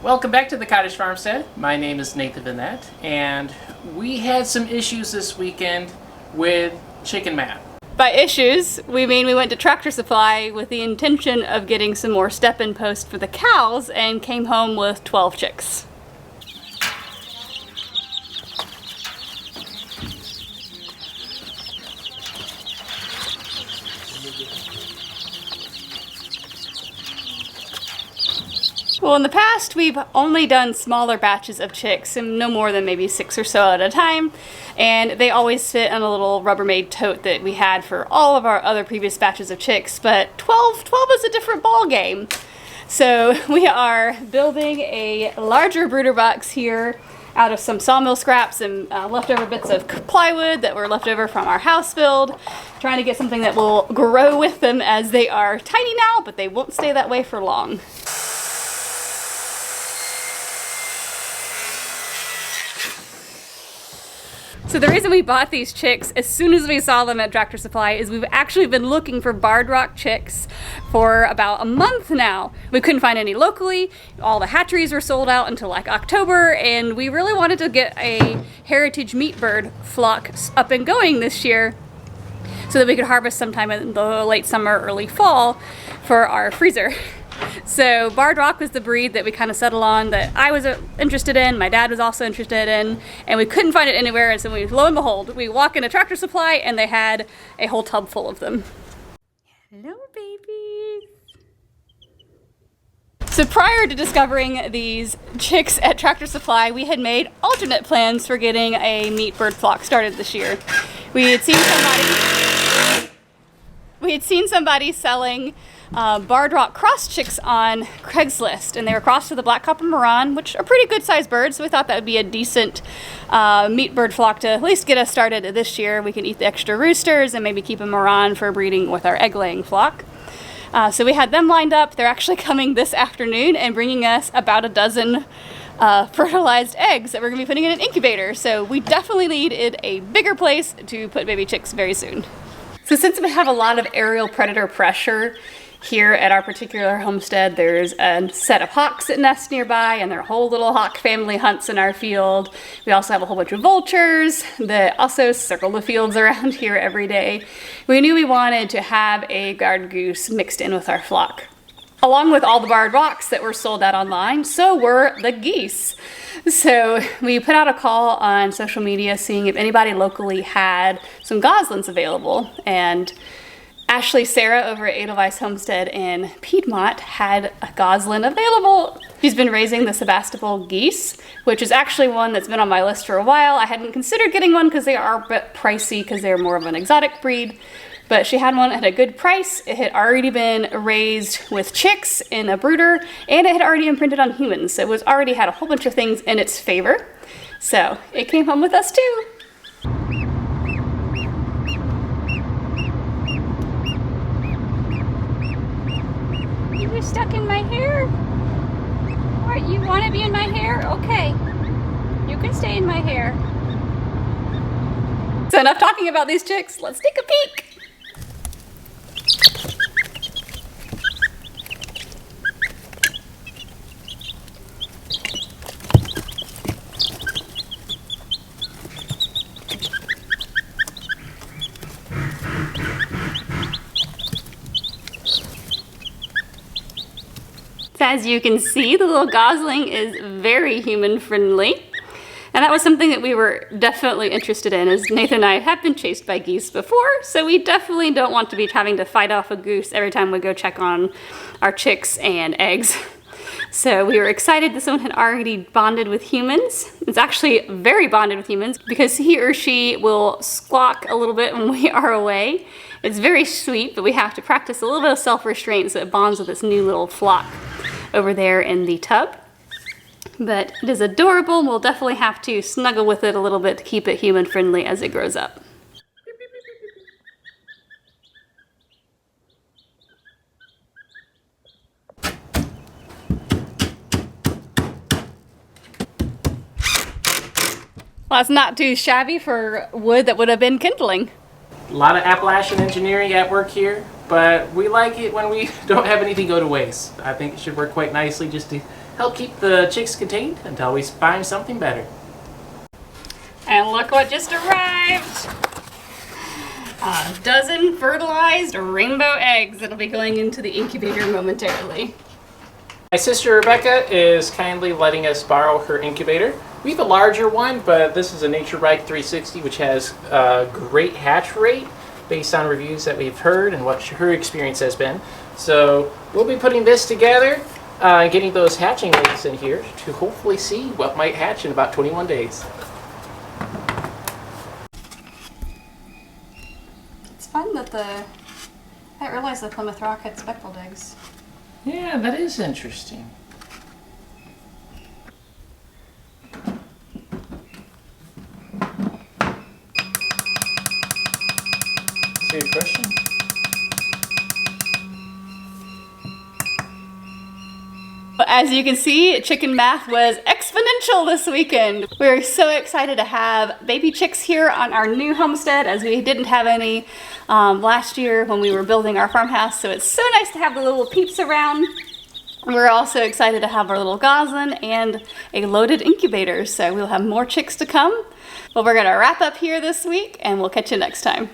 Welcome back to the Cottage Farmstead. My name is Nathan Vanette, and we had some issues this weekend with chicken mat. By issues, we mean we went to Tractor Supply with the intention of getting some more step-in post for the cows and came home with 12 chicks. Well, in the past, we've only done smaller batches of chicks, and no more than maybe 6 or so at a time, and they always fit in a little Rubbermaid tote that we had for all of our other previous batches of chicks, but 12 is a different ball game. So we are building a larger brooder box here out of some sawmill scraps and leftover bits of plywood that were left over from our house build, trying to get something that will grow with them as they are tiny now, but they won't stay that way for long. So the reason we bought these chicks as soon as we saw them at Tractor Supply is we've actually been looking for barred rock chicks for about a month now. We couldn't find any locally. All the hatcheries were sold out until like October, and we really wanted to get a heritage meat bird flock up and going this year so that we could harvest sometime in the late summer, early fall for our freezer. So barred rock was the breed that we kind of settled on, that I was interested in, my dad was also interested in, and we couldn't find it anywhere, and so lo and behold, we walk in a Tractor Supply and they had a whole tub full of them. Hello, babies. So prior to discovering these chicks at Tractor Supply, we had made alternate plans for getting a meat bird flock started this year. We had seen somebody selling barred rock cross chicks on Craigslist, and they were crossed with the black copper Moran, which are pretty good sized birds, so we thought that would be a decent meat bird flock to at least get us started this year. We can eat the extra roosters and maybe keep a Moran for breeding with our egg laying flock. So we had them lined up. They're actually coming this afternoon and bringing us about a dozen fertilized eggs that we're going to be putting in an incubator, so we definitely needed a bigger place to put baby chicks very soon. So since we have a lot of aerial predator pressure here at our particular homestead, there's a set of hawks that nest nearby, and there are whole little hawk family hunts in our field. We also have a whole bunch of vultures that also circle the fields around here every day. We knew we wanted to have a guard goose mixed in with our flock. Along with all the barred rocks that were sold out online, so were the geese. So we put out a call on social media seeing if anybody locally had some goslings available, and Ashley Sarah over at Edelweiss Homestead in Piedmont had a goslin available. She's been raising the Sebastopol geese, which is actually one that's been on my list for a while. I hadn't considered getting one because they are a bit pricey because they're more of an exotic breed, but she had one at a good price. It had already been raised with chicks in a brooder, and it had already imprinted on humans, so it was already had a whole bunch of things in its favor. So it came home with us too. You were stuck in my hair? What, you want to be in my hair? Okay. You can stay in my hair. So enough talking about these chicks, let's take a peek. As you can see, the little gosling is very human friendly. And that was something that we were definitely interested in, as Nathan and I have been chased by geese before, so we definitely don't want to be having to fight off a goose every time we go check on our chicks and eggs. So we were excited that someone had already bonded with humans. It's actually very bonded with humans because he or she will squawk a little bit when we are away. It's very sweet, but we have to practice a little bit of self-restraint so it bonds with this new little flock over there in the tub. But it is adorable. We'll definitely have to snuggle with it a little bit to keep it human friendly as it grows up. Well, that's not too shabby for wood that would have been kindling. A lot of Appalachian engineering at work here, but we like it when we don't have anything go to waste. I think it should work quite nicely just to help keep the chicks contained until we find something better. And look what just arrived. A dozen fertilized rainbow eggs that'll be going into the incubator momentarily. My sister Rebecca is kindly letting us borrow her incubator. We have a larger one, but this is a Nature Ride 360, which has a great hatch rate based on reviews that we've heard and what her experience has been. So we'll be putting this together and getting those hatching eggs in here to hopefully see what might hatch in about 21 days. It's fun that I didn't realize the Plymouth Rock had speckled eggs. Yeah, that is interesting. Is there a question? As you can see, chicken math was exponential this weekend. We're so excited to have baby chicks here on our new homestead, as we didn't have any last year when we were building our farmhouse. So it's so nice to have the little peeps around. We're also excited to have our little goslin and a loaded incubator. So we'll have more chicks to come. But we're gonna wrap up here this week and we'll catch you next time.